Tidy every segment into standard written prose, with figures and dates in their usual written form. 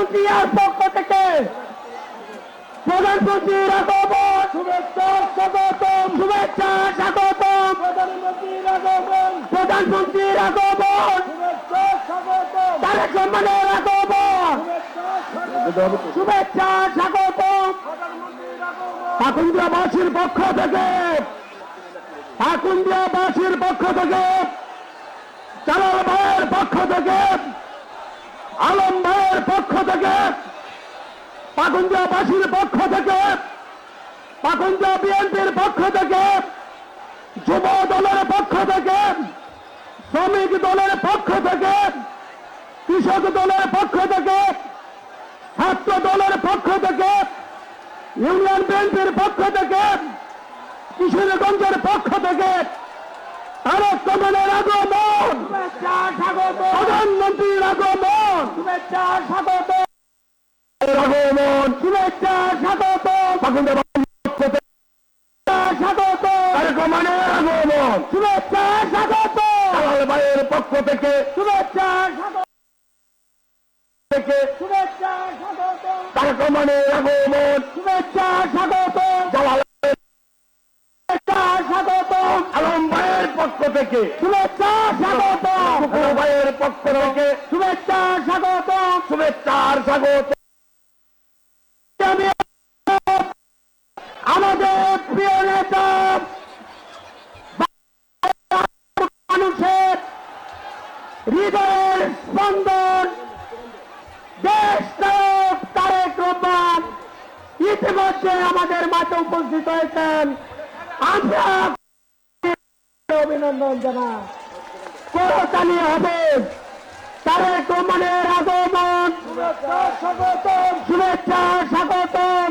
প্রধানমন্ত্রীর পক্ষ থেকে প্রধানমন্ত্রীর আগমন, শুভেচ্ছা স্বাগতম, শুভেচ্ছা স্বাগতম, প্রধানমন্ত্রীর আগমন, প্রধানমন্ত্রীর আগমন, শুভেচ্ছা স্বাগতম, তারেক রহমানের আগমন, শুভেচ্ছা স্বাগতম, পাকুন্দিয়াবাসীর পক্ষ থেকে, পাকুন্দিয়াবাসীর পক্ষ থেকে, জালাল ভাইয়ের পক্ষ থেকে, আলম ভাইয়ের পক্ষ থেকে, পাকুন্দিয়াবাসীর পক্ষ থেকে, পাকুন্দিয়া বিএনপির পক্ষ থেকে, যুব দলের পক্ষ থেকে, শ্রমিক দলের পক্ষ থেকে, কৃষক দলের পক্ষ থেকে, ছাত্র দলের পক্ষ থেকে, ইউনিয়ন বিএনপির পক্ষ থেকে, কিশোরগঞ্জের পক্ষ থেকে তারেক রহমানের আগমন, শুভেচ্ছা স্বাগত, প্রধানমন্ত্রীর আগমন, শুভেচ্ছা স্বাগত, আগমন, শুভেচ্ছা স্বাগত, স্বাগত, তারেক রহমানের আগমন, শুভেচ্ছা স্বাগত, জালাল ভাইয়ের পক্ষ থেকে, শুভেচ্ছা স্বাগত, থেকে শুভেচ্ছা স্বাগত, তারেক রহমানের আগমন, শুভেচ্ছা স্বাগত, জালাল স্বাগত, আলম ভাইয়ের পক্ষ থেকে, শুভেচ্ছা স্বাগত, ভাইয়ের পক্ষ থেকে, শুভেচ্ছা স্বাগত, শুভেচ্ছার স্বাগত। আমাদের প্রিয় নেতা মানুষের হৃদয়ের স্পন্দন দেশ নায়ক তারেক রহমান ইতিমধ্যে আমাদের মাঝে উপস্থিত হয়েছেন। আমরা অভিনন্দন জানাই, করতালি হবে তারেক রহমানের আগমন, শুভেচ্ছা স্বাগতম, শুভেচ্ছা স্বাগতম,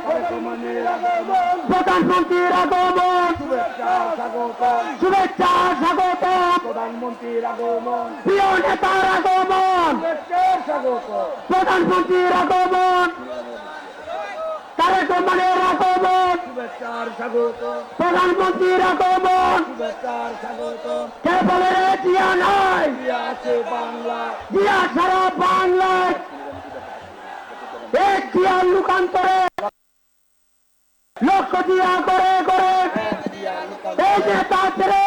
প্রধানমন্ত্রীর আগমন, শুভেচ্ছা স্বাগতম, শুভেচ্ছা স্বাগতম, প্রধানমন্ত্রীর আগমন, প্রিয় নেতার আগমন, প্রধানমন্ত্রীর আগমন, তারেক রহমানের আগমন, শুভেচ্ছার স্বাগত, প্রধানমন্ত্রীর আগমন, শুভেচ্ছার স্বাগত। কে বলে রে জিয়া নাই, জিয়া আছে বাংলা, জিয়া সারা বাংলায়, এক জিয়া লুকান্তরে লক্ষ জিয়া করে করে এই নেতা ছেড়ে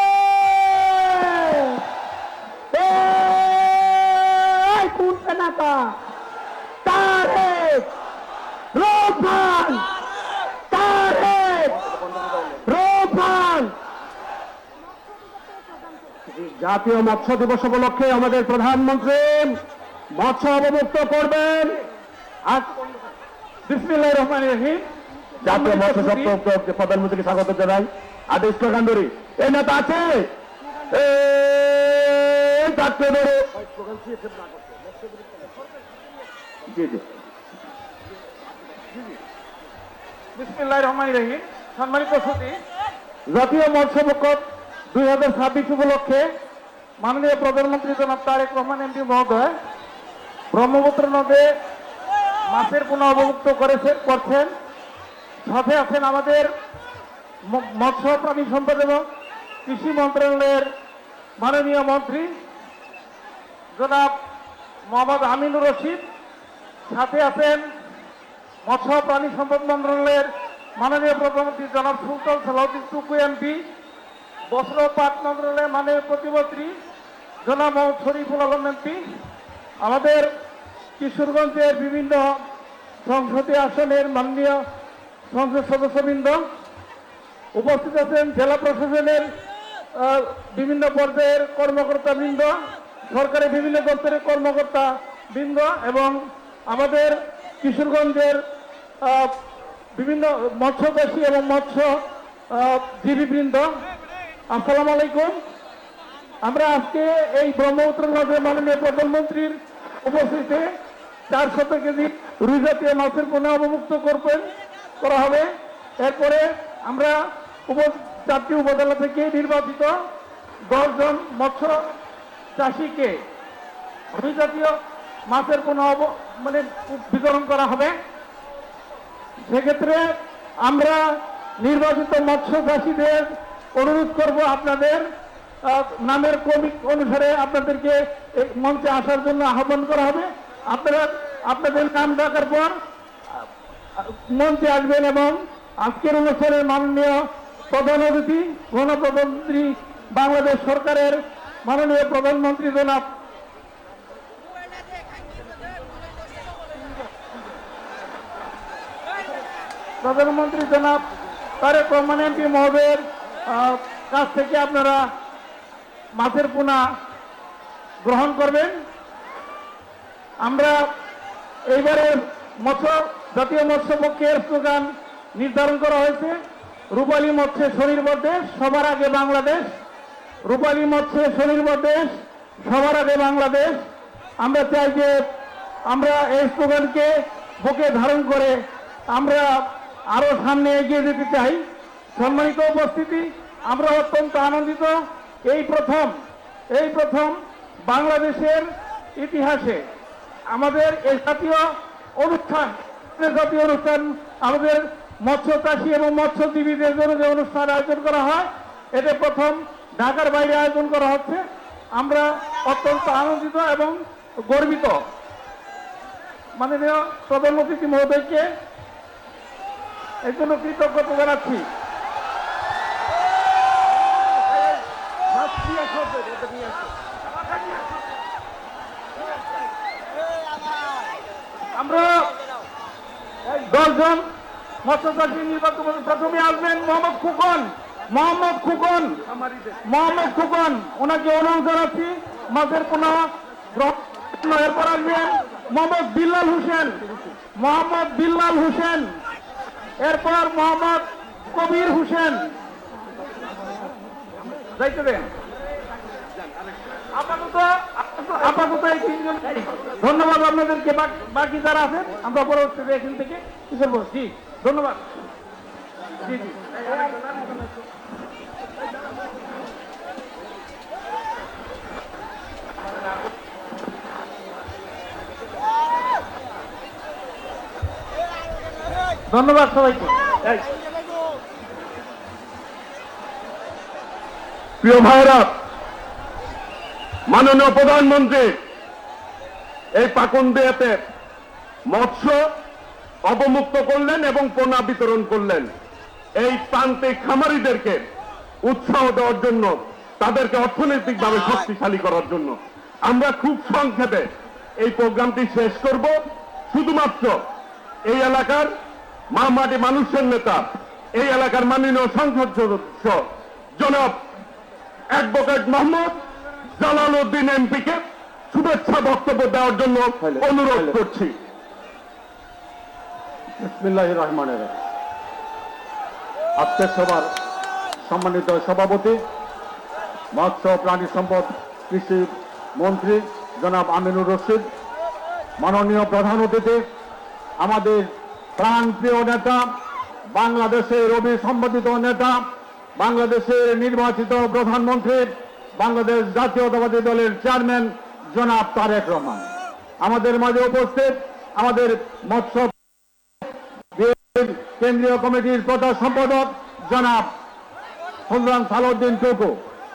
কোন নেতা তারেক রহমান, তারেক রহমান। জাতীয় মৎস্য দিবস উপলক্ষে আমাদের প্রধানমন্ত্রী মৎস্য অবমুক্ত করবেন। বিসমিল্লাহির রহমানির রহিম। জাতীয় মৎস্য সপ্তাহ উপলক্ষে প্রধানমন্ত্রীকে স্বাগত জানাই। আদেশ স্লোগানদরি এই নেতা আছে থাকতে ধরে জি জি। বিসমিল্লাহির রহমানির রহিম। সম্মানিত সুধী, জাতীয় মৎস্য দিবস 2026 উপলক্ষে মাননীয় প্রধানমন্ত্রী জনাব তারেক রহমান এমপি মহোদয় ব্রহ্মপুত্র নদে মাছের পুনঃ অবমুক্ত করছেন। সাথে আছেন আমাদের মৎস্য প্রাণী সম্পদ এবং কৃষি মন্ত্রণালয়ের মাননীয় মন্ত্রী জনাব মোহাম্মদ আমিনুর রশিদ। সাথে আছেন মৎস্য প্রাণী সম্পদ মন্ত্রণালয়ের মাননীয় প্রধানমন্ত্রী জনাব সুলতান সালাউদ্দিন টুকু এমপি, বস্ত্র ও পাট মন্ত্রণালয়ের মাননীয় প্রতিমন্ত্রী জনাব মোহাম্মদ শরীফুল আলম এমপি, আমাদের কিশোরগঞ্জের বিভিন্ন সংসদীয় আসনের মাননীয় সংসদ সদস্যবৃন্দ, উপস্থিত আছেন জেলা প্রশাসনের বিভিন্ন পর্যায়ের কর্মকর্তাবৃন্দ, সরকারের বিভিন্ন দপ্তরের কর্মকর্তাবৃন্দ এবং আমাদের কিশোরগঞ্জের বিভিন্ন মৎস্যচাষী এবং মৎস্যজীবীবৃন্দ, আসসালামু আলাইকুম। আমরা আজকে এই ব্রহ্মপুত্র নদে মাননীয় প্রধানমন্ত্রীর উপস্থিতিতে 400 কেজি রুই জাতীয় মাছের পুনঃ অবমুক্ত করা হবে। এরপরে আমরা 4টি উপজেলা থেকে নির্বাচিত 10 জন মৎস্য চাষীকে রুই জাতীয় মাছের পুনঃ বিতরণ করা হবে। সেক্ষেত্রে আমরা নির্বাচিত মৎস্য চাষীদের অনুরোধ করব আপনাদের নামের ক্রমিক অনুসারে আপনাদেরকে মঞ্চে আসার জন্য আহ্বান করা হবে। আপনারা আপনাদের নাম ডাকার পর মঞ্চে আসবেন এবং আজকের অনুষ্ঠানের মাননীয় প্রধান অতিথি গণপ্রজাতন্ত্রী বাংলাদেশ সরকারের মাননীয় প্রধানমন্ত্রী জনাব তারেক রহমান এমপি মহোদয়ের কাছ থেকে আপনারা মাছের পোনা গ্রহণ করবেন। আমরা এইবারের জাতীয় মৎস্য পক্ষের স্লোগান নির্ধারণ করা হয়েছে, রূপালী মৎস্যে স্বনির্ভর দেশ, সবার আগে বাংলাদেশ। রূপালী মৎস্যে স্বনির্ভর দেশ, সবার আগে বাংলাদেশ। আমরা চাই যে আমরা এই স্লোগানকে বুকে ধারণ করে আমরা আরো সামনে এগিয়ে যেতে চাই। সম্মানিত উপস্থিতি, আমরা অত্যন্ত আনন্দিত। এই প্রথম বাংলাদেশের ইতিহাসে আমাদের এই জাতীয় অনুষ্ঠান আমাদের মৎস্য চাষী এবং মৎস্যজীবীদের জন্য যে অনুষ্ঠান আয়োজন করা হয়, এটা প্রথম ঢাকার বাইরে আয়োজন করা হচ্ছে। আমরা অত্যন্ত আনন্দিত এবং গর্বিত। মাননীয় প্রধান অতিথি মহোদয়কে এর জন্য কৃতজ্ঞতা জানাচ্ছি। আমরা 10 জন মৎস্যচাষী নির্বাচিত। প্রথমে আসবেন মোহাম্মদ খোকন, ওনাকে অনুরোধ জানাচ্ছি মাছের পোনা গ্রহণ। এরপর আসবেন মোহাম্মদ বিল্লাল হোসেন, এরপর মোহাম্মদ কবির হোসেন। যাইতে দেন। আপাতত এই 3 জন। ধন্যবাদ আপনাদেরকে। বাকি যারা আছেন আমরা পরবর্তীতে এখান থেকে কিসের বলছি। ধন্যবাদ। জি জি, ধন্যবাদ সবাইকে। প্রিয় ভাইরা, মাননীয় প্রধানমন্ত্রী এই পাকুন্দিয়াতে মৎস্য অবমুক্ত করলেন এবং পোনা বিতরণ করলেন। এই প্রান্তিক খামারিদেরকে উৎসাহ দেওয়ার জন্য, তাদেরকে অর্থনৈতিকভাবে শক্তিশালী করার জন্য। আমরা খুব সংক্ষেপে এই প্রোগ্রামটি শেষ করব। শুধুমাত্র এই এলাকার মাটি মানুষের নেতা, এই এলাকার মাননীয় সংসদ সদস্য জনাব অ্যাডভোকেট মোহাম্মদ জালাল উদ্দিন এমপিকে শুভেচ্ছা বক্তব্য দেওয়ার জন্য অনুরোধ করছি। বিসমিল্লাহির রহমানির রহিম। আজকের সভার সম্মানিত সভাপতি, মৎস্য প্রাণী সম্পদ কৃষি মন্ত্রী জনাব আমিনুর রশিদ, মাননীয় প্রধান অতিথি, আমাদের প্রাণপ্রিয় নেতা, বাংলাদেশের অভিসম্পাদিত নেতা, বাংলাদেশের নির্বাচিত প্রধানমন্ত্রী, বাংলাদেশ জাতীয়তাবাদী দলের চেয়ারম্যান জনাব তারেক রহমান, আমাদের মাঝে উপস্থিত আমাদের মৎস্য কেন্দ্রীয় কমিটির প্রধান সম্পাদক জনাব সুলতান সালাউদ্দিন টুকু,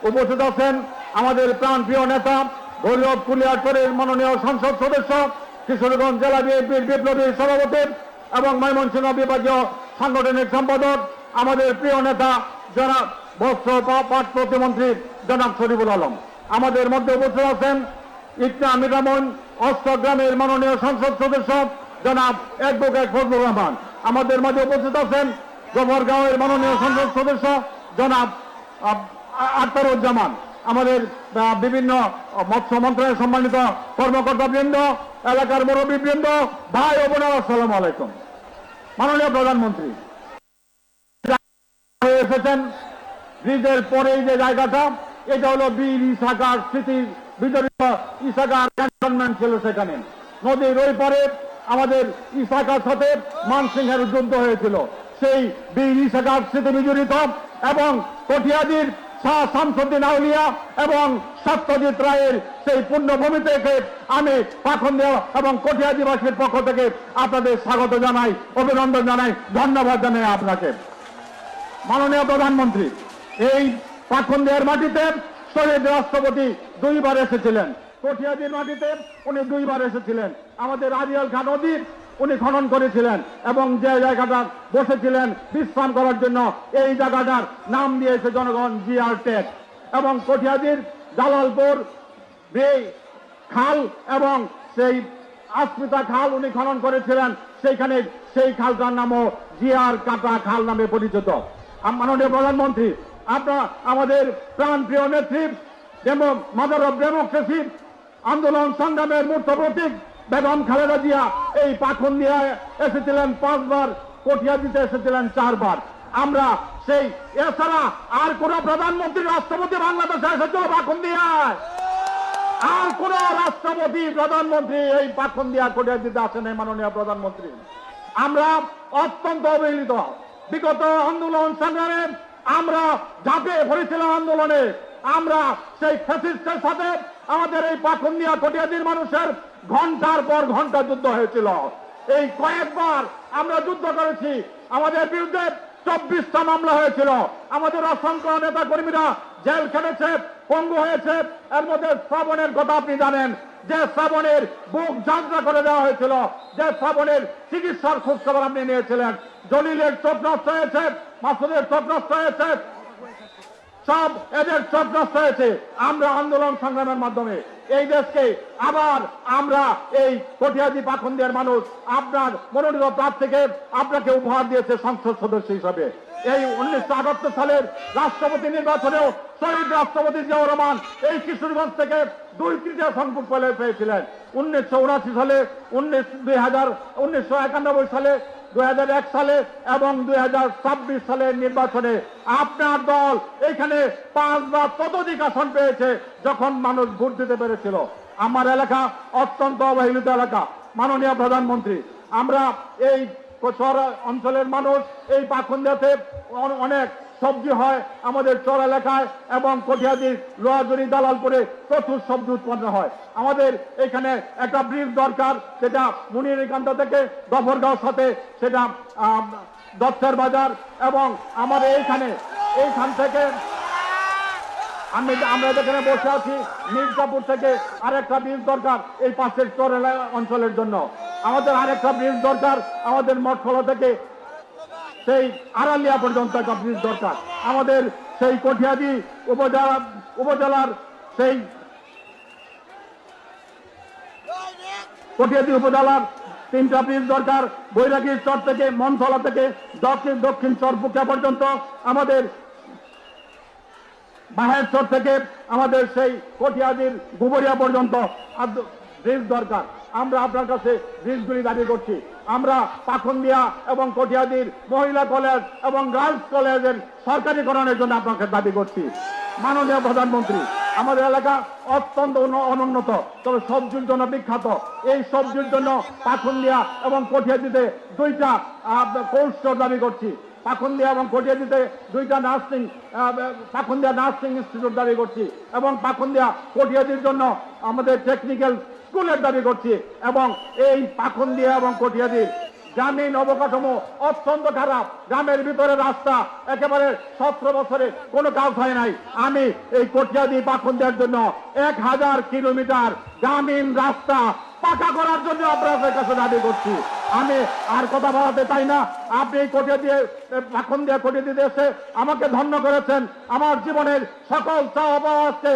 উপস্থিত আছেন আমাদের প্রাণপ্রিয় নেতা ভৈরব কুলিয়ারপুরের মাননীয় সংসদ সদস্য, কিশোরগঞ্জ জেলা বিএনপির বিপ্লবী সভাপতি এবং ময়মনসিংহ বিভাগীয় সাংগঠনিক সম্পাদক আমাদের প্রিয় নেতা জনাব বস্ত্র পাট প্রতিমন্ত্রী জনাব শরীফুল আলম। আমাদের মধ্যে উপস্থিত আছেন ইকনা মিরামন অষ্টগ্রামের মাননীয় সংসদ সদস্য জনাব অ্যাডভোকেট ফজলুর রহমান। আমাদের মাঝে উপস্থিত আছেন গোবরগাঁওয়ের মাননীয় সংসদ সদস্য জনাব আখতারুজ্জামান। আমাদের বিভিন্ন মৎস্য মন্ত্রণালয়ের সম্মানিত কর্মকর্তাবৃন্দ, এলাকার মুরব্বীবৃন্দ, ভাই ও বোনেরা, আসসালামু আলাইকুম। মাননীয় প্রধানমন্ত্রী এসেছেন, ব্রিজের পরেই যে জায়গাটা, এটা হলো বীর ইসাকার স্মৃতি বিজড়িত ইসাকার ক্যান্টনমেন্ট ছিল। সেখানে নদীর ওই পারে আমাদের ইসাকার সাথে মানসিংহের যুদ্ধ হয়েছিল। সেই বীর ইসাকার স্মৃতি বিজড়িত এবং কটিয়াদির শাহ শামসুদ্দিন আউলিয়া এবং সত্যজিৎ রায়ের সেই পুণ্যভূমি থেকে আমি পাখন্দিয়া এবং কটিয়াদিবাসীর পক্ষ থেকে আপনাদের স্বাগত জানাই, অভিনন্দন জানাই, ধন্যবাদ জানাই আপনাকে। মাননীয় প্রধানমন্ত্রী, এই পাখন্দিয়ার মাটিতে শহীদ রাষ্ট্রপতি 2 বার এসেছিলেন। কঠিয়াদির মাটিতে উনি 2 বার এসেছিলেন। আমাদের আরিয়াল খান নদী উনি খনন করেছিলেন এবং যে জায়গাটা বসেছিলেন বিশ্রাম করার জন্য এই জায়গাটার নাম দিয়েছে জনগণ জিআর টেক। এবং কঠিয়াদির জালালপুর খাল এবং সেই আসমিতা খাল উনি খনন করেছিলেন, সেইখানে সেই খালটার নামও জিআর কাটা খাল নামে পরিচিত। মাননীয় প্রধানমন্ত্রী, আপনার আমাদের প্রাণপ্রিয় নেত্রী মাদার অফ ডেমোক্রেসি আন্দোলন সংগ্রামের মূর্ত প্রতীক বেগম খালেদা জিয়া এই পাখনদিয়ায় এসেছিলেন 5 বার, কঠিয়াদিতে এসেছিলেন 4 বার। আমরা সেই এছাড়া আর কোন প্রধানমন্ত্রী রাষ্ট্রপতি বাংলাদেশে এসেছিল পাখনদিয়ায়? আর কোন রাষ্ট্রপতি প্রধানমন্ত্রী এই পাখনদিয়া কঠিয়াদিতে আসেন এই মাননীয় প্রধানমন্ত্রী? আমরা অত্যন্ত অবহেলিত। বিগত আন্দোলন সংগ্রামে আমরা ঝাঁপিয়ে পড়েছিলাম আন্দোলনে। আমরা সেই ফ্যাসিস্টের সাথে আমাদের এই পাখনদিয়া কঠিয়াদির মানুষের ঘন্টার পর ঘন্টা যুদ্ধ হয়েছিল। এই কয়েকবার আমরা যুদ্ধ করেছি। আমাদের বিরুদ্ধে 24টা মামলা হয়েছিল। আমাদের অসংখ্য নেতা কর্মীরা জেল খেটেছে, পঙ্গু হয়েছে। এর মধ্যে শ্রাবণের কথা আপনি জানেন, যে শ্রাবণের বুক যাত্রা করে দেওয়া হয়েছিল, যে শ্রাবণের চিকিৎসার খোঁজখবর আপনি নিয়েছিলেন। জলিলের চোখ নষ্ট হয়েছে, মাসুদের চোখ নষ্ট হয়েছে, সব এদের চোখ নষ্ট হয়েছে। আমরা আন্দোলন সংগ্রামের মাধ্যমে এই দেশকে আবার আমরা এই কঠিয়াদি পাখনদিয়ার মানুষ আপনার মনোনীত প্রার্থীকে আপনাকে উপহার দিয়েছে সংসদ সদস্য হিসাবে। এই 1978 সালের রাষ্ট্রপতি নির্বাচনেও শহীদ রাষ্ট্রপতি জিয়াউর রহমান এই কিশোরগঞ্জ থেকে 2 সংখ্যক পেয়েছিলেন। 1979 সালে, 1991 সালে, 2001 সালে এবং 2026 সালের নির্বাচনে আপনার দল এখানে 5 বা ততোধিক আসন পেয়েছে যখন মানুষ ভোট দিতে পেরেছিল। আমার এলাকা অত্যন্ত অবহেলিত এলাকা। মাননীয় প্রধানমন্ত্রী, আমরা এই চর অঞ্চলের মানুষ এই পাখনদিয়াতে অনেক সবজি হয় আমাদের চর এলাকায় এবং কঠিয়াদির লোহাজুরি দালালপুরে প্রচুর সবজি উৎপন্ন হয়। আমাদের এখানে একটা ব্রিজ দরকার, সেটা মুনিরকান্ত থেকে গফরগাঁওর সাথে, সেটা দত্তের বাজার এবং আমাদের এইখান থেকে আমরা যেখানে বসে আছি মির্জাপুর থেকে আরেকটা ব্রিজ দরকার এই পাশের চর অঞ্চলের জন্য। আমাদের আরেকটা ব্রিজ দরকার আমাদের মঠখোলা থেকে সেই আড়ালিয়া পর্যন্ত একটা ব্রিজ দরকার। আমাদের সেই কঠিয়াদি উপজেলার সেই কঠিয়াদি উপজেলার 3টা ব্রিজ দরকার। বৈরাগীর চর থেকে মনথলা থেকে দক্ষিণ চরপুকিয়া পর্যন্ত, আমাদের বাহের চর থেকে আমাদের সেই কঠিয়াদির গুবরিয়া পর্যন্ত ব্রিজ দরকার। আমরা আপনার কাছে ব্রিজগুলি দাবি করছি। আমরা পাখনদিয়া এবং কঠিয়াদির মহিলা কলেজ এবং গার্লস কলেজের সরকারিকরণের জন্য আপনাকে দাবি করছি। মাননীয় প্রধানমন্ত্রী, আমাদের এলাকা অত্যন্ত অনুন্নত, তবে সবজির জন্য বিখ্যাত। এই সবজির জন্য পাখনদিয়া এবং কঠিয়াদিতে 2টা কোল্ড স্টোর দাবি করছি। পাখনদিয়া এবং কঠিয়াদিতে 2টা পাখনদিয়া নার্সিং ইনস্টিটিউট দাবি করছি এবং পাখনদিয়া কঠিয়াদির জন্য আমাদের টেকনিক্যাল স্কুলের দাবি করছি। এবং এই পাখনদিয়া এবং কঠিয়াদির গ্রামীণ অবকাঠামো অত্যন্ত খারাপ। গ্রামের ভিতরে রাস্তা একেবারে 17 বছরে কোনো কাজ হয় নাই। আমি এই কঠিয়াদি পাখনদিয়ার জন্য 1000 কিলোমিটার গ্রামীণ রাস্তা পাকা করার জন্য আপনাদের কাছে দাবি করছি। আমি আর কথা বলাতে চাই না। আপনি পাখনদিয়া কঠিয়াদিতে এসে আমাকে ধন্য করেছেন। আমার জীবনের সকল চাওয়া পাওয়া আজকে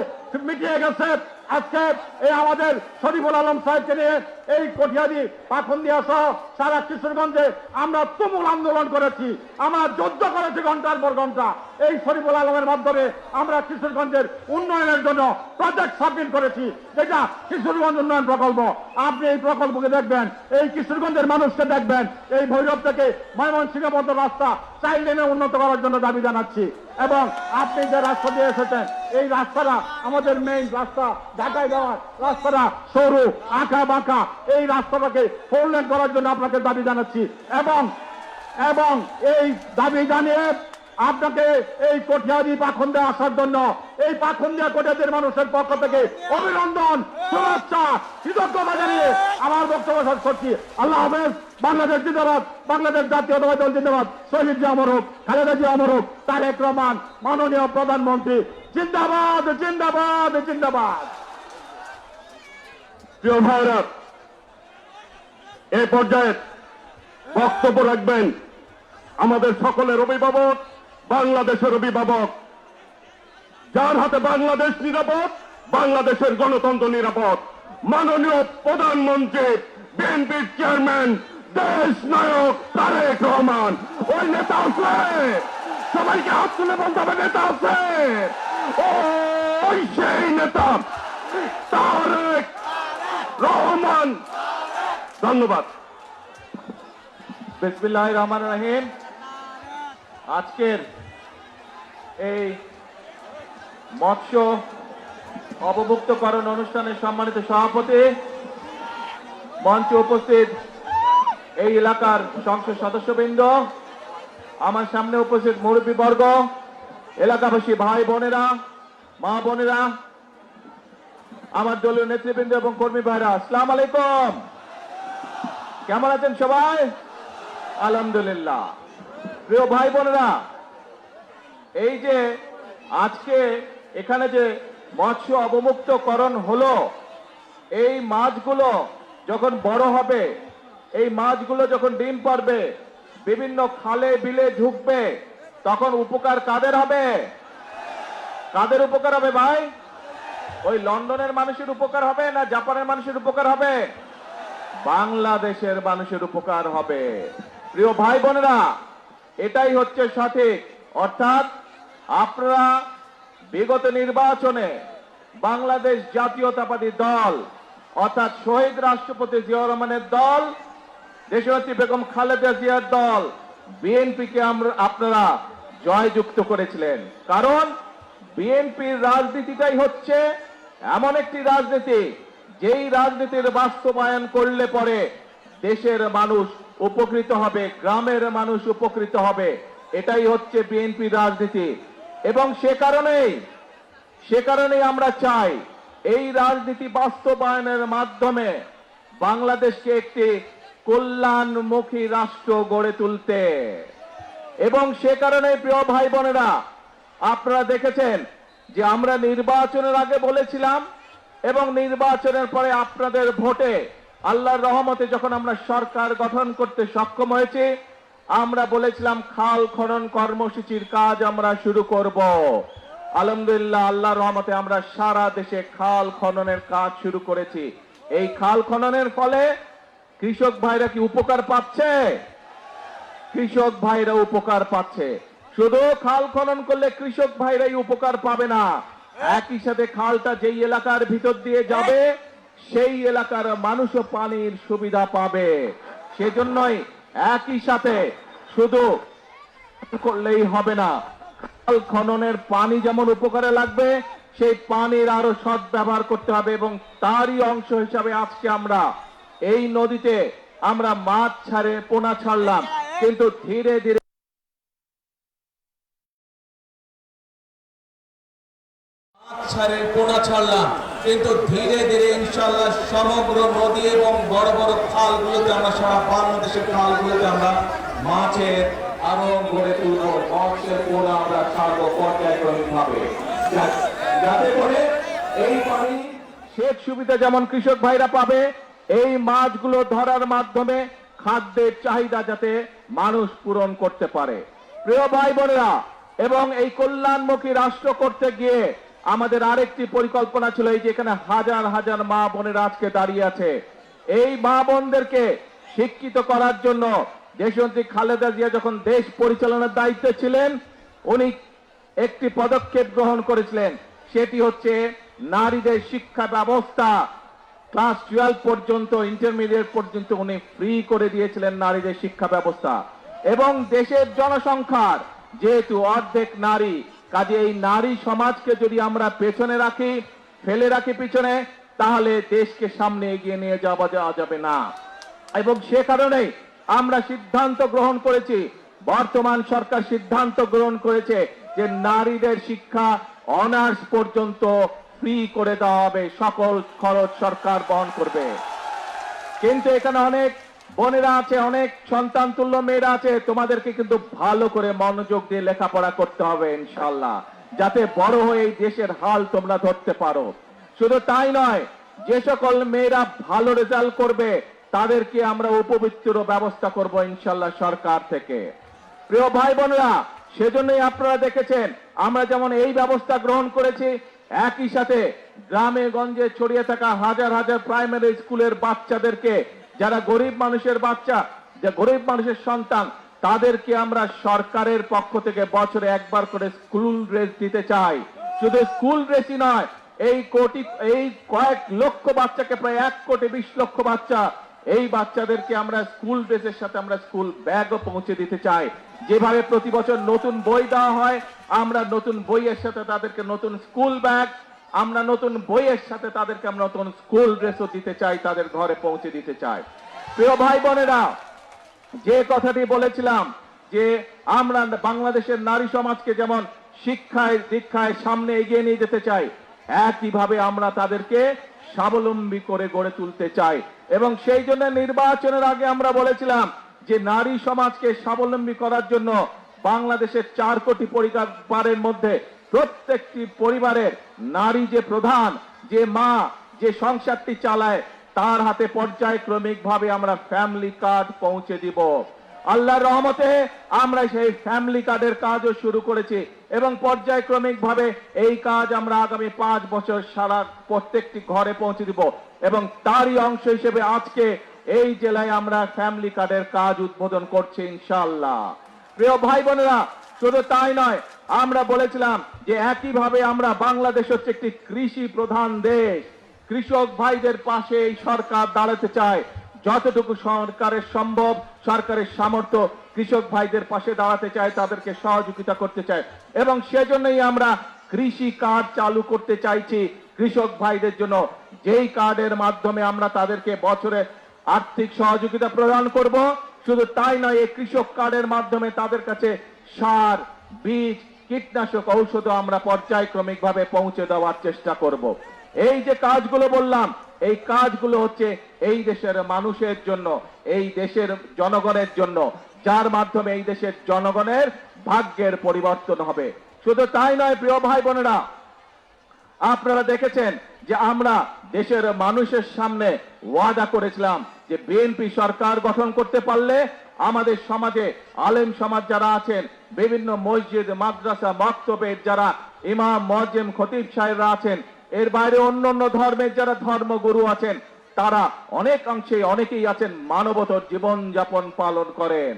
মিটিয়ে গেছে। আজকে এই আমাদের শরীফুল আলম সাহেবকে নিয়ে এই কঠিয়াদি পাখনদিয়া সহ সারা কিশোরগঞ্জে আমরা তুমুল আন্দোলন করেছি। আমরা যুদ্ধ করেছি ঘন্টার পর ঘন্টা। এই শরীফুল আলমের মাধ্যমে আমরা কিশোরগঞ্জের উন্নয়নের জন্য প্রজেক্ট সাবমিট করেছি, যেটা কিশোরগঞ্জ উন্নয়ন প্রকল্প। আপনি এই প্রকল্পকে দেখবেন, এই কিশোরগঞ্জের মানুষকে দেখবেন। এই ভৈরব থেকে ময়মনসিংহ পর্যন্ত রাস্তা 4 লেনে উন্নত করার জন্য দাবি জানাচ্ছি। এবং আপনি যে রাস্তা দিয়ে এসেছেন এই রাস্তাটা আমাদের মেইন রাস্তা, ঢাকায় যাওয়ার রাস্তাটা সরু আঁকা বাঁকা, এই রাস্তাটাকে 4 লেন করার জন্য আপনাকে দাবি জানাচ্ছি। এবং এই দাবি জানিয়ে আপনাকে এই কঠিয়াদি পাখনদিয়া আসার জন্য এই পাখনদিয়া কঠিয়াদির মানুষের পক্ষ থেকে অভিনন্দন, শুভেচ্ছা, কৃতজ্ঞতা জানিয়ে আমার বক্তব্য শেষ করছি। আল্লাহ হাফেজ। বাংলাদেশ জিন্দাবাদ, বাংলাদেশ জাতীয়তাবাদী দল জিন্দাবাদ, শহীদ জিয়া অমর হোক, খালেদা জিয়া অমর হোক, তারেক রহমান মাননীয় প্রধানমন্ত্রী জিন্দাবাদ, জিন্দাবাদ, জিন্দাবাদ। প্রিয় ভাইরা, এ পর্যায়ে বক্তব্য রাখবেন আমাদের সকলের অভিভাবক, বাংলাদেশের অভিভাবক, যার হাতে বাংলাদেশ নিরাপদ, বাংলাদেশের গণতন্ত্র নিরাপদ, মাননীয় প্রধানমন্ত্রী, বিএনপির চেয়ারম্যান, দেশ নায়ক তারেক রহমান। ওই নেতা আছে, সবাইকে হাত তুলে বলতে হবে নেতা আছে। ওই সেই নেতা তারেক রহমান। ধন্যবাদ। বিসমিল্লাহির রহমানির রহিম। আজকের এই মৎস্য অবমুক্তকরণ অনুষ্ঠানের সম্মানিত সভাপতি, মঞ্চে উপস্থিত এই এলাকার সংসদ সদস্যবৃন্দ, আমার সামনে উপস্থিত মুরব্বীবর্গ, এলাকাবাসী ভাই বোনেরা, মা বোনেরা, আমার দলীয় নেতৃবৃন্দ এবং কর্মী ভাইরা, আসসালামু আলাইকুম। কেমন আছেন সবাই? আলহামদুলিল্লাহ। প্রিয় ভাই বোনেরা, এই যে আজকে এখানে যে মৎস্য অবমুক্তকরণ হলো, এই মাছগুলো যখন বড় হবে, এই মাছগুলো যখন ডিম পারবে, বিভিন্ন খালে বিলে ঢুকবে, তখন উপকার কাদের হবে? কাদের উপকার হবে ভাই? ওই লন্ডনের মানুষের উপকার হবে না জাপানের মানুষের উপকার হবে? বাংলাদেশের মানুষের উপকার হবে। প্রিয় ভাই বোনেরা, এটাই হচ্ছে সঠিক। অর্থাৎ আপনারা বিগত নির্বাচনে বাংলাদেশ জাতীয়তাবাদী দল, অর্থাৎ শহীদ রাষ্ট্রপতি জিয়াউর রহমানের দল, দেশনেত্রী বেগম খালেদা জিয়ার দল, বিএনপিকে আপনারা জয়যুক্ত করেছিলেন। কারণ বিএনপির রাজনীতিটাই হচ্ছে এমন একটি রাজনীতি, যেই রাজনীতির বাস্তবায়ন করলে পরে দেশের মানুষ উপকৃত হবে, গ্রামের মানুষ উপকৃত হবে। এটাই হচ্ছে বিএনপির রাজনীতি। এবং সে কারণেই আমরা চাই এই রাজনীতি বাস্তবায়নের মাধ্যমে বাংলাদেশকে একটি কল্যাণমুখী রাষ্ট্র গড়ে তুলতে। এবং সে কারণে প্রিয় ভাই বোনেরা, আপনারা দেখেছেন যে আমরা নির্বাচনের আগে বলেছিলাম এবং নির্বাচনের পরে আপনাদের ভোটে আল্লাহর রহমতে যখন আমরা সরকার গঠন করতে সক্ষম হয়েছি, আমরা বলেছিলাম খাল খনন কর্মসূচির কাজ আমরা শুরু করব। আলহামদুলিল্লাহ, আল্লাহর রহমতে আমরা সারা দেশে খাল খননের কাজ শুরু করেছি। এই খাল খননের ফলে কৃষক ভাইরা কি উপকার পাচ্ছে? কৃষক ভাইরা উপকার পাচ্ছে। শুধু খাল খনন করলে কৃষক ভাইরাই উপকার পাবে না, একই সাথে খালটা যেই এলাকার ভিতর দিয়ে যাবে সেই এলাকার মানুষও পানির সুবিধা পাবে। সেজন্যই একই সাথে শুধু করলেই হবে না, খাল খননের পানি যেমন উপকারে লাগবে, সেই পানির আরো সৎ ব্যবহার করতে হবে। এবং তারই অংশ হিসাবে আজকে আমরা এই নদীতে আমরা মাছ ছাড়ে পোনা ছাড়লাম, কিন্তু ধীরে ধীরে ছাড়ের পোনা ছাড়লাম, কিন্তু ধীরে ধীরে ইনশাআল্লাহ সমগ্র নদী এবং বড় বড় খালগুলোতে আমরা, সারা বাংলাদেশের খালগুলোতে আমরা মাছের আরো গড়ে তুলব, মৎস্যের পোনা আমরা ছাড়বো পর্যায়ক্রমিক ভাবে, যাতে করে এই পানি সেচ সুবিধা যেমন কৃষক ভাইরা পাবে, এই মাছগুলো ধরার মাধ্যমে খাদ্যের চাহিদা যাতে মানুষ পূরণ করতে পারে। প্রিয় ভাই বোনেরা, এবং এই কল্যাণমুখী রাষ্ট্র করতে গিয়ে আমাদের আরেকটি পরিকল্পনা ছিল, এই যে এখানে হাজার হাজার মা বোনেরা আজকে দাঁড়িয়ে আছে, এই মা বোনদেরকে শিক্ষিত করার জন্য দেশনেত্রী খালেদা জিয়া যখন দেশ পরিচালনার দায়িত্বে ছিলেন, উনি একটি পদক্ষেপ গ্রহণ করেছিলেন। সেটি হচ্ছে নারীদের শিক্ষা ব্যবস্থা ক্লাস 12 পর্যন্ত, ইন্টারমিডিয়েট পর্যন্ত উনি ফ্রি করে দিয়েছিলেন নারীদের শিক্ষা ব্যবস্থা। এবং দেশের জনসংখ্যার যেহেতু অর্ধেক নারী, কাজে এই নারী সমাজকে যদি আমরা পেছনে রাখি, ফেলে রাখি পিছনে, তাহলে দেশকে সামনে এগিয়ে নিয়ে যাওয়া যাবে না। এবং সে কারণেই আমরা সিদ্ধান্ত গ্রহণ করেছি, বর্তমান সরকার সিদ্ধান্ত গ্রহণ করেছে যে নারীদের শিক্ষা অনার্স পর্যন্ত ফ্রি করে দেওয়া হবে, সকল খরচ সরকার বহন করবে। কিন্তু এখানে অনেক বোনেরা আছে, অনেক সন্তান তুল্য মেয়েরা আছে, তোমাদেরকে কিন্তু ভালো করে মনোযোগ দিয়ে লেখাপড়া করতে হবে ইনশাআল্লাহ, যাতে বড় হয়ে এই দেশের হাল তোমরা ধরতে পারো। শুধু তাই নয়, যে সকল মেয়েরা ভালো রেজাল্ট করবে তাদেরকে আমরা উপবৃত্তির ব্যবস্থা করব ইনশাল্লাহ সরকার থেকে। প্রিয় ভাই বোনেরা, সেজন্যই আপনারা দেখেছেন আমরা যেমন এই ব্যবস্থা গ্রহণ করেছি, একই সাথে গ্রামে গঞ্জে ছড়িয়ে থাকা হাজার হাজার প্রাইমারি স্কুলের বাচ্চাদেরকে, যারা গরিব মানুষের বাচ্চা, যে গরিব মানুষের সন্তান, তাদেরকে আমরা সরকারের পক্ষ থেকে বছরে একবার করে স্কুল ড্রেস দিতে চাই। শুধু স্কুল ড্রেসই নয়, এই কয়েক লক্ষ বাচ্চাকে, প্রায় 1,20,00,000 বাচ্চা, এই বাচ্চাদেরকে আমরা স্কুল ড্রেসের সাথে আমরা স্কুল ব্যাগও পৌঁছে দিতে চাই। যেভাবে প্রতি বছর নতুন বই দেওয়া হয়, আমরা নতুন বইয়ের সাথে তাদেরকে নতুন স্কুল ব্যাগ, আমরা নতুন বইয়ের সাথে তাদেরকে আমরা নতুন স্কুল ড্রেসও দিতে চাই, তাদের ঘরে পৌঁছে দিতে চাই। প্রিয় ভাই বোনেরা, যে কথাটি বলেছিলাম যে আমরা বাংলাদেশের নারী সমাজকে যেমন শিক্ষায় দীক্ষায় সামনে এগিয়ে নিয়ে যেতে চাই, একইভাবে আমরা তাদেরকে স্বাবলম্বী করে গড়ে তুলতে চাই। এবং সেই জন্য নির্বাচনের আগে আমরা বলেছিলাম যে নারী সমাজকে স্বাবলম্বী করার জন্য বাংলাদেশের 4 কোটি পরিবারের মধ্যে প্রত্যেকটি পরিবারের নারী যে প্রধান, যে মা, যে সংসারটি চালায়, তার হাতে পর্যায়ক্রমিক ভাবে আমরা ফ্যামিলি কার্ড পৌঁছে দিব। আল্লাহর রহমতে আমরা সেই ফ্যামিলি কার্ডের কাজও শুরু করেছি এবং পর্যায়ক্রমিক ভাবে এই কাজ আমরা আগামী 5 বছর সারা প্রত্যেকটি ঘরে পৌঁছে দিব। এবং তারই অংশ হিসেবে আজকে এই জেলায় আমরা ফ্যামিলি কার্ডের কাজ উদ্বোধন করছি ইনশাআল্লাহ। প্রিয় ভাই বোনেরা, শুধু তাই নয়, আমরা বলেছিলাম যে একইভাবে আমরা বাংলাদেশ হচ্ছে একটি কৃষি প্রধান দেশ, কৃষক ভাইদের পাশে এই সরকার দাঁড়াতে চায়। যতটুকু সরকারের সম্ভব, সরকারের সামর্থ্য, কৃষক ভাইদের পাশে দাঁড়াতে চায়, তাদেরকে সহযোগিতা করতে চায়। এবং সেজন্যই আমরা কৃষি কার্ড চালু করতে চাইছি কৃষক ভাইদের জন্য, যেই কার্ডের মাধ্যমে আমরা তাদেরকে বছরে আর্থিক সহযোগিতা প্রদান করব। শুধু তাই নয়, এই কৃষক কার্ডের মাধ্যমে তাদের কাছে সার, বীজ, কীটনাশক, ঔষধ আমরা পর্যায়ক্রমিক ভাবে পৌঁছে দেওয়ার চেষ্টা করব। এই যে কাজগুলো বললাম, এই কাজগুলো হচ্ছে এই দেশের মানুষের জন্য, এই দেশের জনগণের জন্য, যার মাধ্যমে এই দেশের জনগণের ভাগ্যের পরিবর্তন হবে। শুধু তাই নয় প্রিয় ভাই বোনেরা, আপনারা দেখেছেন যে আমরা দেশের মানুষের সামনে ওয়াদা করেছিলাম যে বিএনপি সরকার গঠন করতে পারলে আমাদের সমাজে আলেম সমাজ যারা আছেন, বিভিন্ন মসজিদ, মাদ্রাসা, মক্তবের যারা ইমাম, মুয়াজ্জিম, খতিব সাহেবরা আছেন, এর বাইরে অন্যান্য ধর্মের যারা ধর্মগুরু আছেন, তারা অনেকেই আছেন মানবতর জীবন যাপন পালন করেন।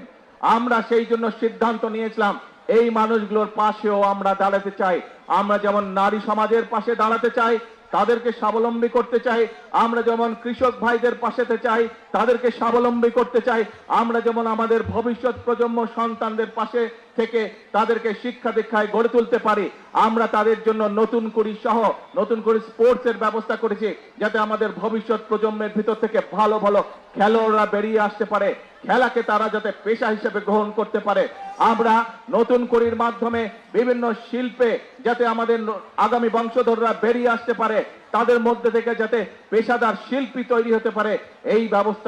আমরা সেই জন্য সিদ্ধান্ত নিয়েছিলাম এই মানুষগুলোর পাশেও আমরা দাঁড়াতে চাই। আমরা যেমন নারী সমাজের পাশে দাঁড়াতে চাই, তাদেরকে স্বাবলম্বী করতে চাই, আমরা যেমন কৃষক ভাইদের পাশে চাই, তাদেরকে স্বাবলম্বী করতে চাই, আমরা যেমন আমাদের ভবিষ্যৎ প্রজন্ম সন্তানদের পাশে থেকে তাদেরকে শিক্ষা দীক্ষায় গড়ে তুলতে পারি, আমরা তাদের জন্য নতুন করে স্পোর্টসের ব্যবস্থা করেছি, যাতে আমাদের ভবিষ্যৎ প্রজন্মের ভিতর থেকে ভালো ভালো খেলোয়াড়রা বেরিয়ে আসতে পারে, খেলাকে তারা যাতে পেশা হিসেবে গ্রহণ করতে পারে। আমরা নতুন করির মাধ্যমে বিভিন্ন শিল্পে যাতে আমাদের আগামী বংশধররা বেরিয়ে আসতে পারে, তাদের মধ্যে থেকে যাতে পেশাদার শিল্পী তৈরি হতে পারে, এই ব্যবস্থাগুলো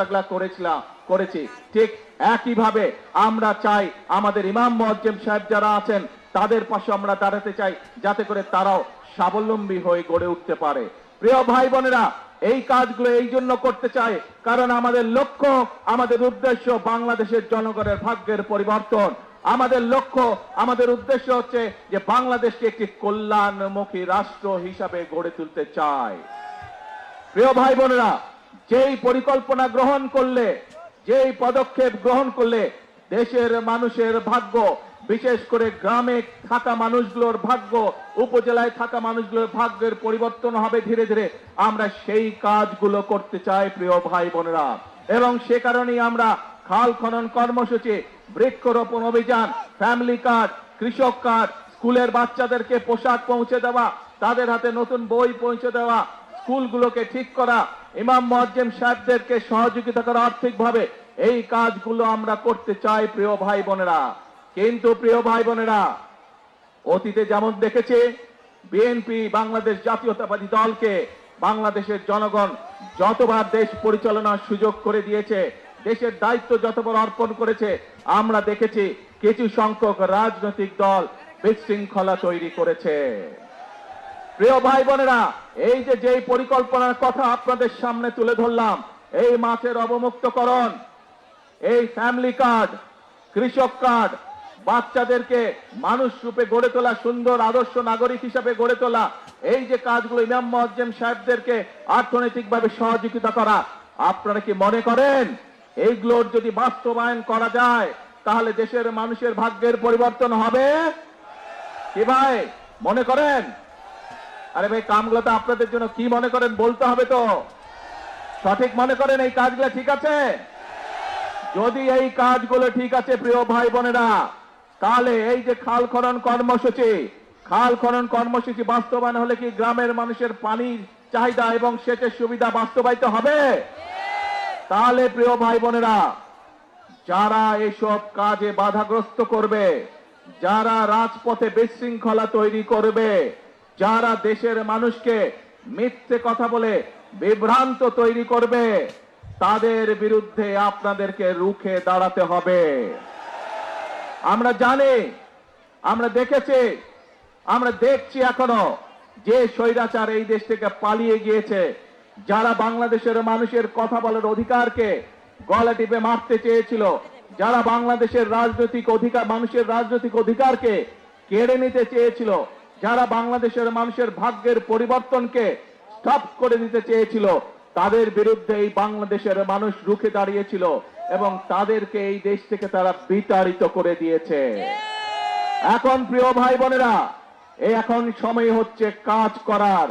করেছি। ঠিক একইভাবে আমরা চাই আমাদের ইমাম মুয়াজ্জিম সাহেব যারা আছেন, তাদের পাশে আমরা দাঁড়াতে চাই, যাতে করে তারাও স্বাবলম্বী হয়ে গড়ে উঠতে পারে। প্রিয় ভাই বোনেরা, এই কাজগুলো এই জন্য করতে চাই কারণ আমাদের লক্ষ্য, আমাদের উদ্দেশ্য বাংলাদেশের জনগণের ভাগ্যের পরিবর্তন। আমাদের লক্ষ্য, আমাদের উদ্দেশ্য হচ্ছে যে বাংলাদেশকে একটি কল্যাণমুখী রাষ্ট্র হিসাবে গড়ে তুলতে চাই। প্রিয় ভাই বোনেরা, যেই পরিকল্পনা গ্রহণ করলে, যেই পদক্ষেপ গ্রহণ করলে দেশের মানুষের ভাগ্য, বিশেষ করে গ্রামে থাকা মানুষগুলোর ভাগ্য, উপজেলায় থাকা মানুষগুলোর ভাগ্যের পরিবর্তন হবে ধীরে ধীরে, আমরা সেই কাজগুলো করতে চাই প্রিয় ভাই বোনেরা। এবং সে কারণেই আমরা খাল খনন কর্মসূচি, বৃক্ষরোপণ অভিযান, ফ্যামিলি কার্ড, কৃষক কার্ড, স্কুলের বাচ্চাদেরকে পোশাক পৌঁছে দেওয়া, তাদের হাতে নতুন বই পৌঁছে দেওয়া, স্কুলগুলোকে ঠিক করা, ইমাম মুয়াজ্জিম সাহেবদেরকে সহযোগিতা করা আর্থিকভাবে, এই কাজগুলো আমরা করতে চাই প্রিয় ভাই বোনেরা। কিন্তু প্রিয় ভাই বোনেরা, অতীতে যেমন দেখেছে বিএনপি বাংলাদেশ জাতীয়তাবাদী দলকে বাংলাদেশের জনগণ যতবার দেশ পরিচালনার সুযোগ করে দিয়েছে, দেশের দায়িত্ব যতবার অর্পণ করেছে, আমরা দেখেছি কিছু সংখ্যক রাজনৈতিক দল বিশৃঙ্খলা তৈরি করেছে। প্রিয় ভাই বোনেরা, এই যে পরিকল্পনার কথা আপনাদের সামনে তুলে ধরলাম, এই মাছের অবমুক্তকরণ, এই ফ্যামিলি কার্ড, কৃষক কার্ড, বাচ্চাদেরকে মানুষ রূপে গড়ে তোলা, সুন্দর আদর্শ নাগরিক হিসাবে গড়ে তোলা, এই যে কাজগুলো ইমাম মুয়াজ্জেম সাহেবদেরকে অর্থনৈতিকভাবে সহযোগিতা করা, আপনারা কি মনে করেন এইগুলোর যদি বাস্তবায়ন করা যায় তাহলে দেশের মানুষের ভাগ্যের পরিবর্তন হবে? কি ভাই মনে করেন? আরে ভাই, কামগুলো তো আপনাদের জন্য কি মনে করেন বলতে হবে তো। সঠিক মনে করেন এই কাজগুলো ঠিক আছে? যদি এই কাজগুলো ঠিক আছে প্রিয় ভাই বোনেরা, তাহলে এই যে খাল খনন কর্মসূচি বাস্তবায়ন হলে কি গ্রামের মানুষের পানির চাহিদা এবং সেচের সুবিধা বাস্তবায়িত হবে? তাহলে প্রিয় ভাই বোনেরা, যারা এসব কাজে বাধাগ্রস্ত করবে, যারা রাজপথে বিশৃঙ্খলা তৈরি করবে, যারা দেশের মানুষকে মিথ্যে কথা বলে বিভ্রান্ত তৈরি করবে, তাদের বিরুদ্ধে আপনাদেরকে রুখে দাঁড়াতে হবে। আমরা জানি, আমরা দেখেছি, আমরা দেখছি এখনো যে স্বৈরাচার এই দেশ থেকে পালিয়ে গিয়েছে, যারা বাংলাদেশের মানুষের কথা বলার অধিকারকে গলা টিপে মারতে চেয়েছিল, যারা বাংলাদেশের মানুষের রাজনৈতিক অধিকারকে কেড়ে নিতে চেয়েছিল, যারা বাংলাদেশের মানুষের ভাগ্যের পরিবর্তনকে স্টপ করে দিতে চেয়েছিল, তাদের বিরুদ্ধে এই বাংলাদেশের মানুষ রুখে দাঁড়িয়েছিল এবং তাদেরকে এই দেশ থেকে তারা বিতাড়িত করে দিয়েছে। এখন প্রিয় ভাই বোনেরা, এখন সময় হচ্ছে কাজ করার,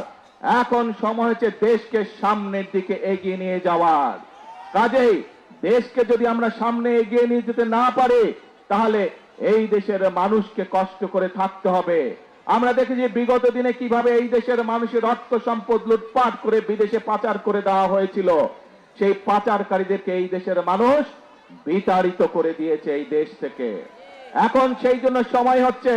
এখন সময় হচ্ছে দেশকে সামনের দিকে এগিয়ে নিয়ে যাওয়ার। কাজেই দেশকে যদি আমরা সামনে এগিয়ে নিয়ে যেতে না পারি, তাহলে এই দেশের মানুষকে কষ্ট করে থাকতে হবে। আমরা দেখেছি বিগত দিনে কিভাবে এই দেশের মানুষের অর্থ সম্পদ লুটপাট করে বিদেশে পাচার করে দেওয়া হয়েছিল। সেই পাচারকারীদেরকে এই দেশের মানুষ বিতাড়িত করে দিয়েছে এই দেশ থেকে। এখন সেই জন্য সময় হচ্ছে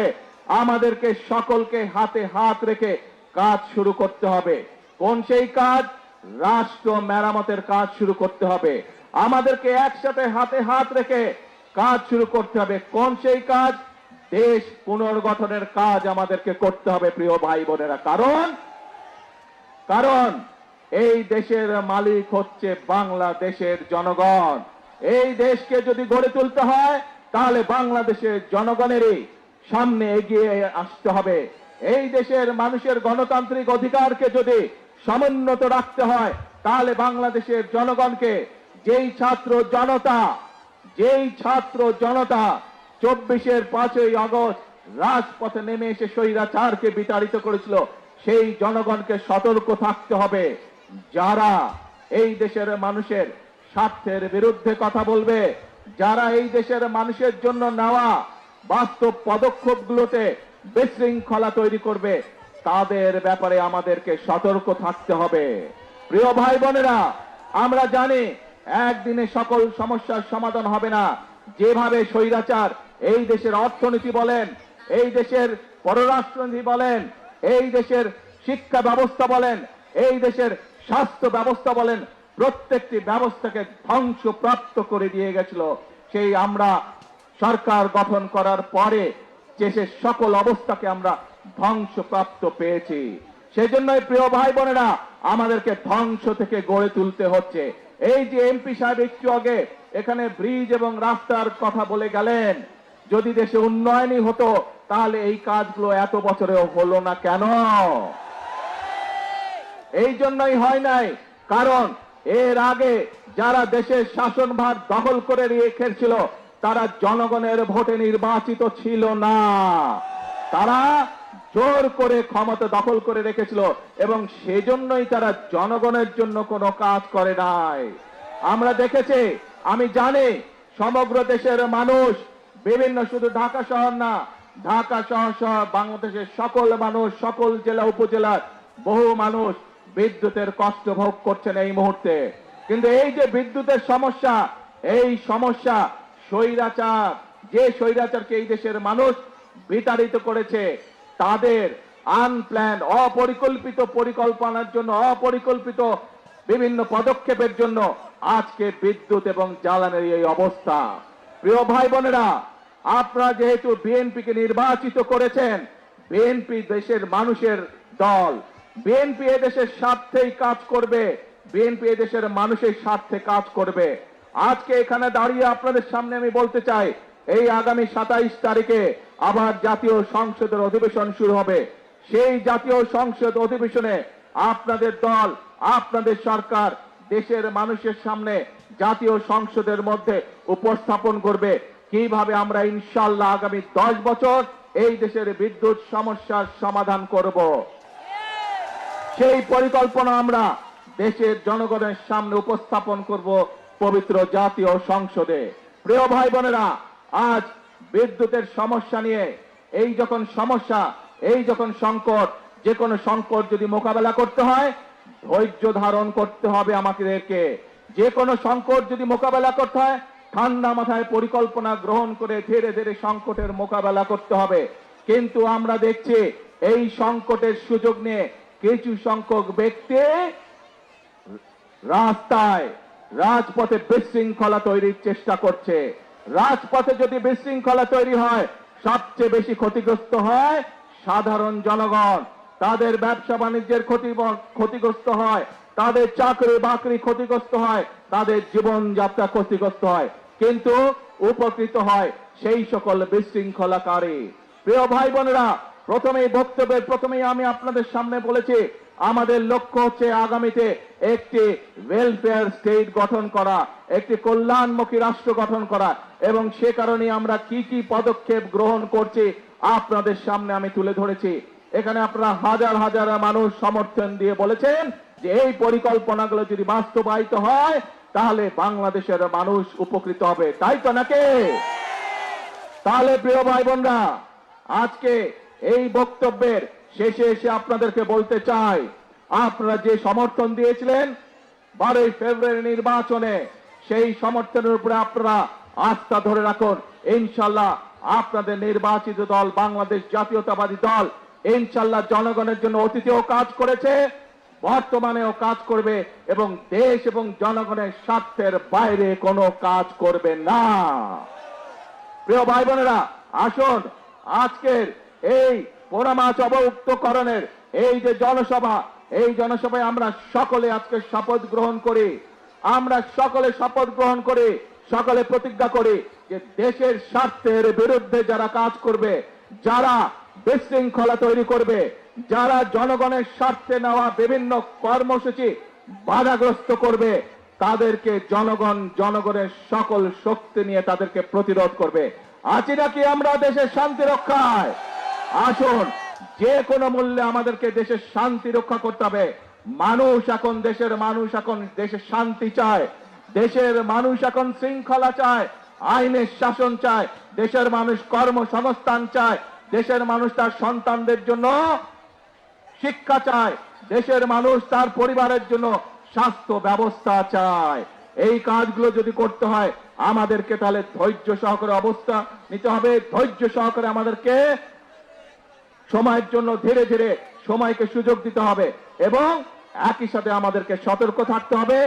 আমাদেরকে সকলকে হাতে হাত রেখে কাজ শুরু করতে হবে। কোন সেই কাজ? রাষ্ট্র মেরামতের কাজ শুরু করতে হবে। আমাদেরকে একসাথে হাতে হাত রেখে কাজ শুরু করতে হবে। কোন সেই কাজ? দেশ পুনর্গঠনের কাজ আমাদেরকে করতে হবে প্রিয় ভাই বোনেরা। কারণ এই দেশের মালিক হচ্ছে বাংলাদেশের জনগণ। এই দেশকে যদি গড়ে তুলতে হয় তাহলে বাংলাদেশের জনগণেরই সামনে এগিয়ে আসতে হবে। এই দেশের মানুষের গণতান্ত্রিক অধিকারকে যদি সমুন্নত রাখতে হয় তাহলে বাংলাদেশের জনগণকে যেই ছাত্র জনতা 24-এর 5ই আগস্ট রাজপথে নেমে এসে স্বৈরাচারকে বিতাড়িত করেছিল, সেই জনগণকে সতর্ক থাকতে হবে। যারা এই দেশের মানুষের স্বার্থের বিরুদ্ধে কথা বলবে, যারা এই দেশের মানুষের জন্য নেওয়া বাস্তব পদক্ষেপগুলোতে বিশৃঙ্খলা তৈরি করবে, তাদের ব্যাপারে আমাদেরকে সতর্ক থাকতে হবে। প্রিয় ভাই বোনেরা, আমরা জানি একদিনে সকল সমস্যার সমাধান হবে না। যেভাবে স্বৈরাচার এই দেশের অর্থনীতি বলেন, এই দেশের পররাষ্ট্রনীতি বলেন, এই দেশের শিক্ষা ব্যবস্থা বলেন, এই দেশের স্বাস্থ্য ব্যবস্থা বলেন, প্রত্যেকটি ব্যবস্থাকে ধ্বংসপ্রাপ্ত করে দিয়ে গেছিল। সেই আমরা সরকার গঠন করার পরে দেশের সকল অবস্থাকে আমরা ধ্বংসপ্রাপ্ত পেয়েছি। সেজন্যই প্রিয় ভাই বোনেরা, আমাদেরকে ধ্বংস থেকে গড়ে তুলতে হচ্ছে। এই যে এমপি সাহেব একটু আগে এখানে ব্রিজ এবং রাস্তার কথা বলে গেলেন, যদি দেশে উন্নয়নই হতো তাহলে এই কাজগুলো এত বছরেও হলো না কেন? এই জন্যই হয় নাই, কারণ এর আগে যারা দেশের শাসনভার দখল করে রেখেছিল তারা জনগণের ভোটে নির্বাচিত ছিল না। তারা জোর করে ক্ষমতা দখল করে রেখেছিল এবং সেজন্যই তারা জনগণের জন্য কোনো কাজ করে নাই। আমরা দেখেছি, আমি জানি সমগ্র দেশের মানুষ, বিভিন্ন শুধু ঢাকা শহর না, ঢাকা শহর সহ বাংলাদেশের সকল মানুষ, সকল জেলা উপজেলার বহু মানুষ বিদ্যুতের কষ্ট ভোগ করছেন এই মুহূর্তে। কিন্তু এই যে বিদ্যুতের সমস্যা, এই সমস্যা যে স্বৈরাচারকে এই দেশের মানুষ বিতাড়িত করেছে, তাদের আনপ্ল্যান অপরিকল্পিত পরিকল্পনার জন্য, অপরিকল্পিত বিভিন্ন পদক্ষেপের জন্য আজকে বিদ্যুৎ এবং জ্বালানির এই অবস্থা। প্রিয় ভাই বোনেরা, আপনারা যেহেতু বিএনপিকে নির্বাচিত করেছেন, বিএনপি দেশের মানুষের দল, বিএনপি এদেশের স্বার্থেই কাজ করবে, বিএনপি এদেশের মানুষের স্বার্থে কাজ করবে। আজকে এখানে দাঁড়িয়ে আপনাদের সামনে আমি বলতে চাই, এই আগামী 27 তারিখে আবার জাতীয় সংসদের অধিবেশন শুরু হবে। সেই জাতীয় সংসদ অধিবেশনে আপনাদের দল, আপনাদের সরকার দেশের মানুষের সামনে জাতীয় সংসদের মধ্যে উপস্থাপন করবে কিভাবে আমরা ইনশাআল্লাহ আগামী 10 বছর এই দেশের বিদ্যুৎ সমস্যার সমাধান করব। সেই পরিকল্পনা আমরা দেশের জনগণের সামনে উপস্থাপন করব পবিত্র জাতীয় সংসদে। প্রিয় ভাই বোনেরা, আজ বিদ্যুতের সমস্যা নিয়ে এই যখন সমস্যা, এই যখন সংকট, যে কোনো সংকট যদি মোকাবেলা করতে হয় ধৈর্য ধারণ করতে হবে আমাদেরকে। যে কোনো সংকট যদি মোকাবেলা করতে হয় ঠান্ডা মাথায় পরিকল্পনা গ্রহণ করে ধীরে ধীরে সংকটের মোকাবেলা করতে হবে। কিন্তু আমরা দেখছি এই সংকটের সুযোগ নিয়ে কিছু সংখ্যক ব্যক্তি রাস্তায়, রাজপথে বিশৃঙ্খলা তৈরির চেষ্টা করছে। রাজপথে যদি বিশৃঙ্খলা তৈরি হয় সবচেয়ে বেশি ক্ষতিগ্রস্ত হয় সাধারণ জনগণ। তাদের ব্যবসা বাণিজ্যের ক্ষতিগ্রস্ত হয়, তাদের চাকরি বাকরি ক্ষতিগ্রস্ত হয়, তাদের জীবনযাত্রা ক্ষতিগ্রস্ত হয়, কিন্তু উপকৃত হয় সেই সকল বিশৃঙ্খলাকারী। প্রিয় ভাই বোনেরা, প্রথমেই বক্তব্যের প্রথমেই আমি আপনাদের সামনে বলেছি আমাদের লক্ষ্য হচ্ছে আগামীতে একটি ওয়েলফেয়ার স্টেট গঠন করা, একটি কল্যাণমুখী রাষ্ট্র গঠন করা, এবং সে কারণে আমরা কি কি পদক্ষেপ গ্রহণ করছি আপনাদের সামনে আমি তুলে ধরেছি। এখানে আপনারা হাজার হাজার মানুষ সমর্থন দিয়ে বলেছেন যে এই পরিকল্পনাগুলো যদি বাস্তবায়িত হয় তাহলে বাংলাদেশের মানুষ উপকৃত হবে, তাই তো নাকি? তাহলে প্রিয় ভাই বোনরা, আজকে এই বক্তব্যের শেষে এসে আপনাদেরকে বলতে চাই, আপনারা যে সমর্থন দিয়েছিলেন 12 ফেব্রুয়ারি নির্বাচনে, সেই সমর্থনের উপরে আপনারা আস্থা ধরে রাখুন। ইনশাআল্লাহ আপনাদের নির্বাচিত দল বাংলাদেশ জাতীয়তাবাদী দল ইনশাআল্লাহ জনগণের জন্য অতীতেও কাজ করেছে, বর্তমানেও কাজ করবে, এবং দেশ এবং জনগণের স্বার্থের বাইরে কোনো কাজ করবে না। প্রিয় ভাই বোনেরা, আসুন আজকের এই পোড়ামাছ অবমুক্তকরণের এই যে জনসভা, এই জনসভায় আমরা সকলে আজকে শপথ গ্রহণ করি। আমরা সকলে শপথ গ্রহণ করি, সকলে প্রতিজ্ঞা করি যে দেশের স্বার্থের বিরুদ্ধে যারা কাজ করবে, যারা বিশৃঙ্খলা তৈরি করবে, যারা জনগণের স্বার্থে নেওয়া বিভিন্ন কর্মসূচি বাধাগ্রস্ত করবে, তাদেরকে জনগণের সকল শক্তি নিয়ে তাদেরকে প্রতিরোধ করবে। আছি নাকি আমরা দেশের শান্তি রক্ষায়? আসুন, যে কোনো মূল্যে আমাদেরকে দেশের শান্তি রক্ষা করতে হবে। দেশের মানুষ এখন দেশের শান্তি চায়, দেশের মানুষ এখন শৃঙ্খলা চায়, আইনের শাসন চায়, দেশের মানুষ কর্মসংস্থান চায়, দেশের মানুষ তার সন্তানদের জন্য শিক্ষা চায়, দেশের মানুষ তার পরিবারের জন্য স্বাস্থ্য ব্যবস্থা চায়। এই কাজগুলো যদি করতে হয় আমাদেরকে তাহলে ধৈর্য সহকারে অবস্থা নিতে হবে, ধৈর্য সহকারে আমাদেরকে সময়ের জন্য ধীরে ধীরে সময়কে সুযোগ দিতে হবে, এবং একই সাথে আমাদেরকে সতর্ক থাকতে হবে।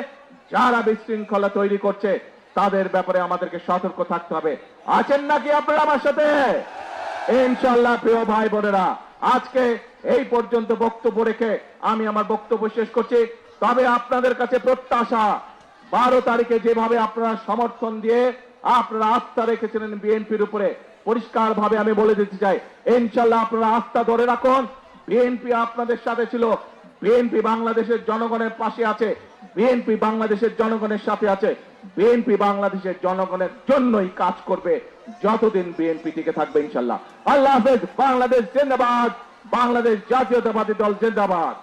যারা বিশৃঙ্খলা তৈরি করছে তাদের ব্যাপারে আমাদেরকে সতর্ক থাকতে হবে। আছেন নাকি আপনারা আমার সাথে? ইনশাআল্লাহ প্রিয় ভাই বোনেরা, আজকে এই পর্যন্ত বক্তব্য রেখে আমি আমার বক্তব্য শেষ করছি। তবে আপনাদের কাছে প্রত্যাশা, 12 তারিখে যেভাবে আপনারা সমর্থন দিয়ে আপনারা আস্থা রেখেছিলেন বিএনপির উপরে, পরিষ্কার ভাবে আমি বলে দিতে চাই ইনশাআল্লাহ আপনারা আস্থা ধরে রাখুন। বিএনপি আপনাদের সাথে ছিল, বিএনপি বাংলাদেশের জনগণের পাশে আছে, বিএনপি বাংলাদেশের জনগণের সাথে আছে, বিএনপি বাংলাদেশের জনগণের জন্যই কাজ করবে যতদিন বিএনপি টিকে থাকবে ইনশাআল্লাহ। আল্লাহ হাফেজ। বাংলাদেশ জিন্দাবাদ, বাংলাদেশ জাতীয়তাবাদী দল জিন্দাবাদ।